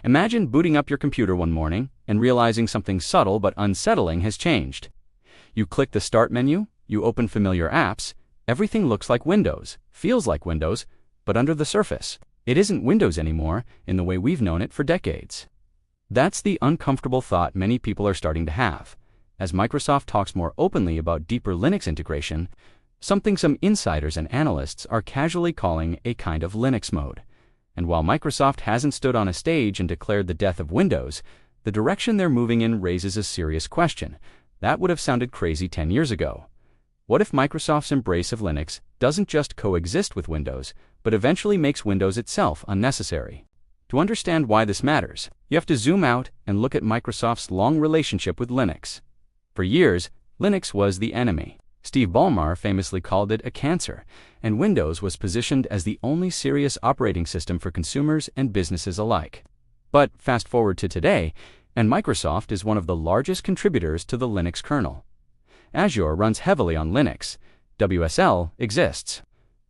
Imagine booting up your computer one morning and realizing something subtle but unsettling has changed. You click the Start menu, you open familiar apps, everything looks like Windows, feels like Windows, but under the surface, it isn't Windows anymore in the way we've known it for decades. That's the uncomfortable thought many people are starting to have. As Microsoft talks more openly about deeper Linux integration, something some insiders and analysts are casually calling a kind of Linux mode. And while Microsoft hasn't stood on a stage and declared the death of Windows, the direction they're moving in raises a serious question. That would have sounded crazy 10 years ago. What if Microsoft's embrace of Linux doesn't just coexist with Windows, but eventually makes Windows itself unnecessary? To understand why this matters, you have to zoom out and look at Microsoft's long relationship with Linux. For years, Linux was the enemy. Steve Ballmer famously called it a cancer, and Windows was positioned as the only serious operating system for consumers and businesses alike. But fast forward to today, and Microsoft is one of the largest contributors to the Linux kernel. Azure runs heavily on Linux. WSL exists.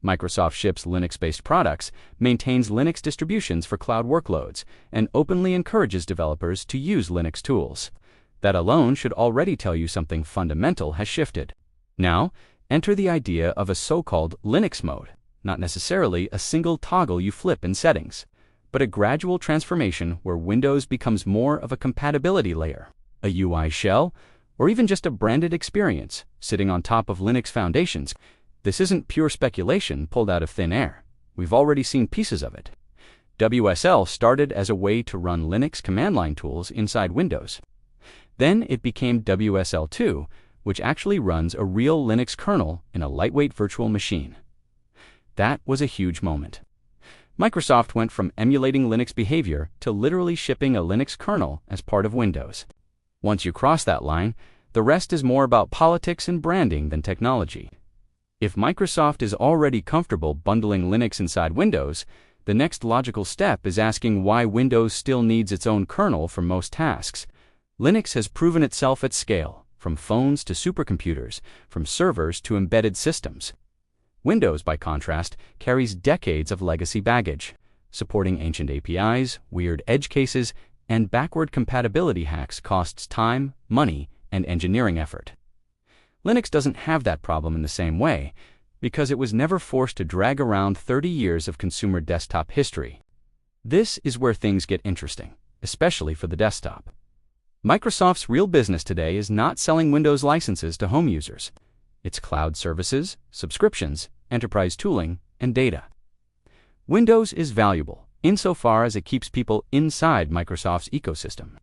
Microsoft ships Linux-based products, maintains Linux distributions for cloud workloads, and openly encourages developers to use Linux tools. That alone should already tell you something fundamental has shifted. Now, enter the idea of a so-called Linux mode, not necessarily a single toggle you flip in settings, but a gradual transformation where Windows becomes more of a compatibility layer, a UI shell, or even just a branded experience sitting on top of Linux foundations. This isn't pure speculation pulled out of thin air. We've already seen pieces of it. WSL started as a way to run Linux command line tools inside Windows. Then it became WSL2, which actually runs a real Linux kernel in a lightweight virtual machine. That was a huge moment. Microsoft went from emulating Linux behavior to literally shipping a Linux kernel as part of Windows. Once you cross that line, the rest is more about politics and branding than technology. If Microsoft is already comfortable bundling Linux inside Windows, the next logical step is asking why Windows still needs its own kernel for most tasks. Linux has proven itself at scale, from phones to supercomputers, from servers to embedded systems. Windows, by contrast, carries decades of legacy baggage, supporting ancient APIs, weird edge cases, and backward compatibility hacks costs time, money, and engineering effort. Linux doesn't have that problem in the same way, because it was never forced to drag around 30 years of consumer desktop history. This is where things get interesting, especially for the desktop. Microsoft's real business today is not selling Windows licenses to home users. It's cloud services, subscriptions, enterprise tooling, and data. Windows is valuable insofar as it keeps people inside Microsoft's ecosystem.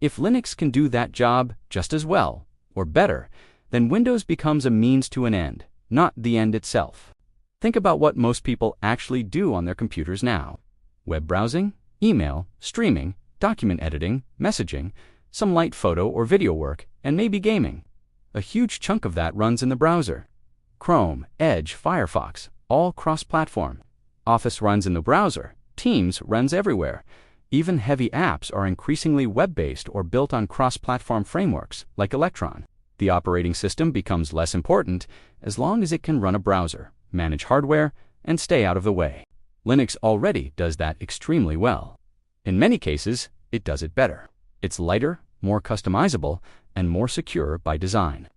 If Linux can do that job just as well, or better, then Windows becomes a means to an end, not the end itself. Think about what most people actually do on their computers now. Web browsing, email, streaming, document editing, messaging, some light photo or video work, and maybe gaming. A huge chunk of that runs in the browser. Chrome, Edge, Firefox, all cross-platform. Office runs in the browser. Teams runs everywhere. Even heavy apps are increasingly web-based or built on cross-platform frameworks, like Electron. The operating system becomes less important as long as it can run a browser, manage hardware, and stay out of the way. Linux already does that extremely well. In many cases, it does it better. It's lighter, more customizable, and more secure by design.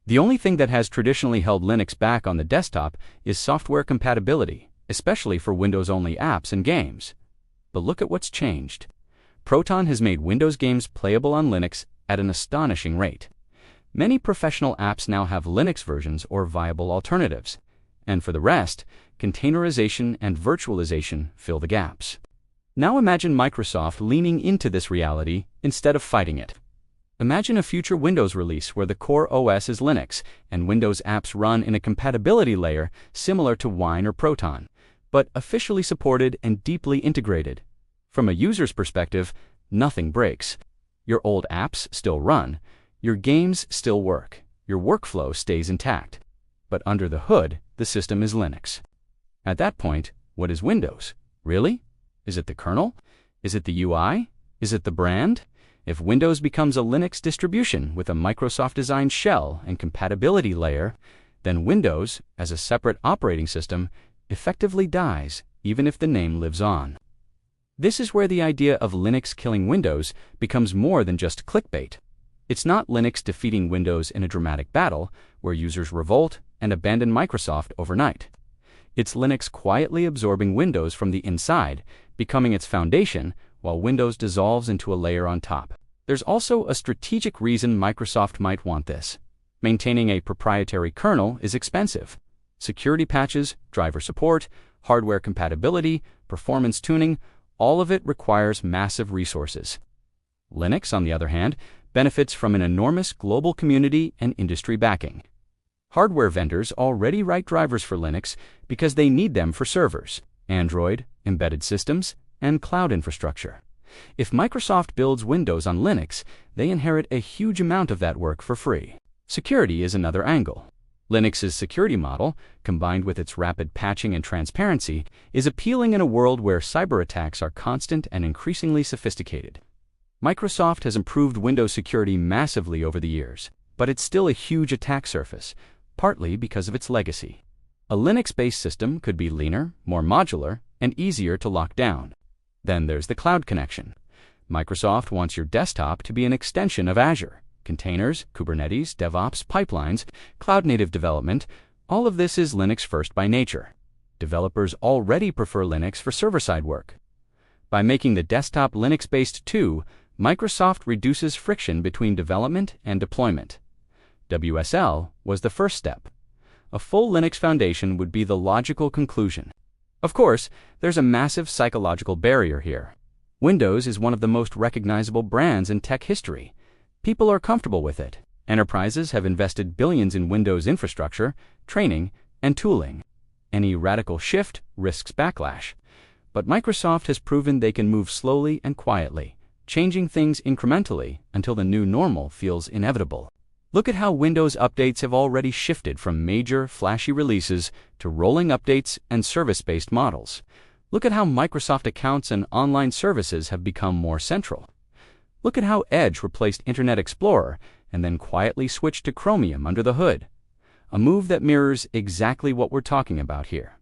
The only thing that has traditionally held Linux back on the desktop is software compatibility, especially for Windows-only apps and games. But look at what's changed. Proton has made Windows games playable on Linux at an astonishing rate. Many professional apps now have Linux versions or viable alternatives. And for the rest, containerization and virtualization fill the gaps. Now imagine Microsoft leaning into this reality instead of fighting it. Imagine a future Windows release where the core OS is Linux and Windows apps run in a compatibility layer similar to Wine or Proton, but officially supported and deeply integrated. From a user's perspective, nothing breaks. Your old apps still run, your games still work, your workflow stays intact. But under the hood, the system is Linux. At that point, what is Windows? Really? Is it the kernel? Is it the UI? Is it the brand? If Windows becomes a Linux distribution with a Microsoft-designed shell and compatibility layer, then Windows, as a separate operating system, effectively dies, even if the name lives on. This is where the idea of Linux killing Windows becomes more than just clickbait. It's not Linux defeating Windows in a dramatic battle where users revolt and abandon Microsoft overnight. It's Linux quietly absorbing Windows from the inside, becoming its foundation, while Windows dissolves into a layer on top. There's also a strategic reason Microsoft might want this. Maintaining a proprietary kernel is expensive. Security patches, driver support, hardware compatibility, performance tuning, all of it requires massive resources. Linux, on the other hand, benefits from an enormous global community and industry backing. Hardware vendors already write drivers for Linux because they need them for servers, Android, embedded systems, and cloud infrastructure. If Microsoft builds Windows on Linux, they inherit a huge amount of that work for free. Security is another angle. Linux's security model, combined with its rapid patching and transparency, is appealing in a world where cyber attacks are constant and increasingly sophisticated. Microsoft has improved Windows security massively over the years, but it's still a huge attack surface, partly because of its legacy. A Linux-based system could be leaner, more modular, and easier to lock down. Then there's the cloud connection. Microsoft wants your desktop to be an extension of Azure. Containers, Kubernetes, DevOps, pipelines, cloud-native development, all of this is Linux first by nature. Developers already prefer Linux for server-side work. By making the desktop Linux-based too, Microsoft reduces friction between development and deployment. WSL was the first step. A full Linux foundation would be the logical conclusion. Of course, there's a massive psychological barrier here. Windows is one of the most recognizable brands in tech history. People are comfortable with it. Enterprises have invested billions in Windows infrastructure, training, and tooling. Any radical shift risks backlash. But Microsoft has proven they can move slowly and quietly, changing things incrementally until the new normal feels inevitable. Look at how Windows updates have already shifted from major, flashy releases to rolling updates and service-based models. Look at how Microsoft accounts and online services have become more central. Look at how Edge replaced Internet Explorer and then quietly switched to Chromium under the hood. A move that mirrors exactly what we're talking about here.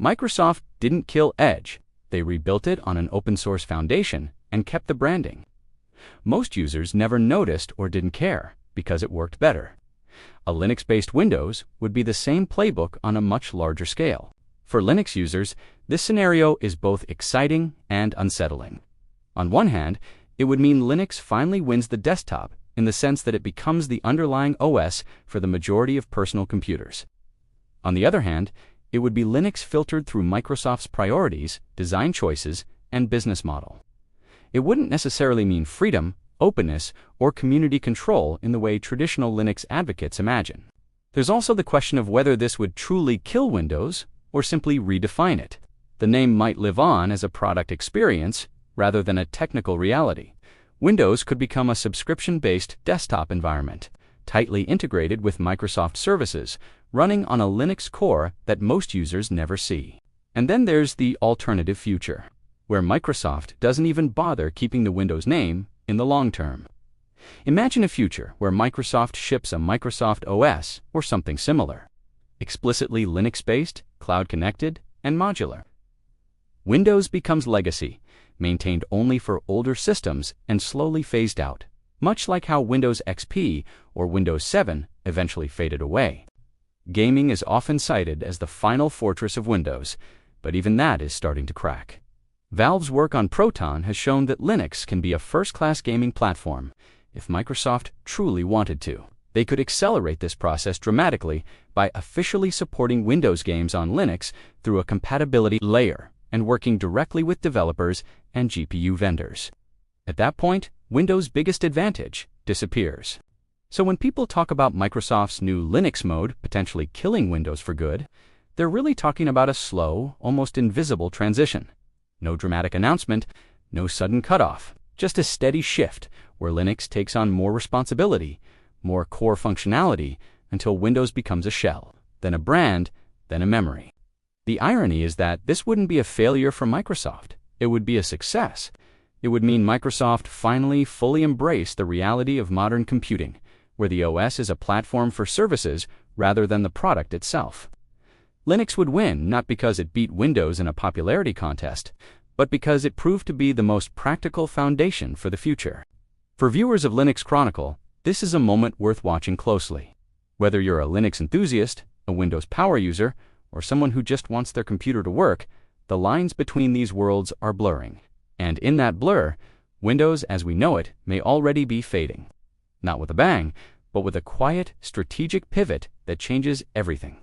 Microsoft didn't kill Edge. They rebuilt it on an open-source foundation and kept the branding. Most users never noticed or didn't care because it worked better. A Linux-based Windows would be the same playbook on a much larger scale. For Linux users, this scenario is both exciting and unsettling. On one hand, it would mean Linux finally wins the desktop in the sense that it becomes the underlying OS for the majority of personal computers. On the other hand, it would be Linux filtered through Microsoft's priorities, design choices, and business model. It wouldn't necessarily mean freedom, openness, or community control in the way traditional Linux advocates imagine. There's also the question of whether this would truly kill Windows or simply redefine it. The name might live on as a product experience rather than a technical reality. Windows could become a subscription-based desktop environment, tightly integrated with Microsoft services, running on a Linux core that most users never see. And then there's the alternative future, where Microsoft doesn't even bother keeping the Windows name in the long term. Imagine a future where Microsoft ships a Microsoft OS or something similar, explicitly Linux-based, cloud-connected, and modular. Windows becomes legacy, maintained only for older systems and slowly phased out, much like how Windows XP or Windows 7 eventually faded away. Gaming is often cited as the final fortress of Windows, but even that is starting to crack. Valve's work on Proton has shown that Linux can be a first-class gaming platform if Microsoft truly wanted to. They could accelerate this process dramatically by officially supporting Windows games on Linux through a compatibility layer and working directly with developers and GPU vendors. At that point, Windows' biggest advantage disappears. So when people talk about Microsoft's new Linux mode potentially killing Windows for good, they're really talking about a slow, almost invisible transition. No dramatic announcement, no sudden cutoff, just a steady shift where Linux takes on more responsibility, more core functionality, until Windows becomes a shell, then a brand, then a memory. The irony is that this wouldn't be a failure for Microsoft. It would be a success. It would mean Microsoft finally fully embraced the reality of modern computing, where the OS is a platform for services rather than the product itself. Linux would win not because it beat Windows in a popularity contest, but because it proved to be the most practical foundation for the future. For viewers of Linux Chronicle, this is a moment worth watching closely. Whether you're a Linux enthusiast, a Windows power user, or someone who just wants their computer to work, the lines between these worlds are blurring. And in that blur, Windows as we know it may already be fading. Not with a bang, but with a quiet, strategic pivot that changes everything.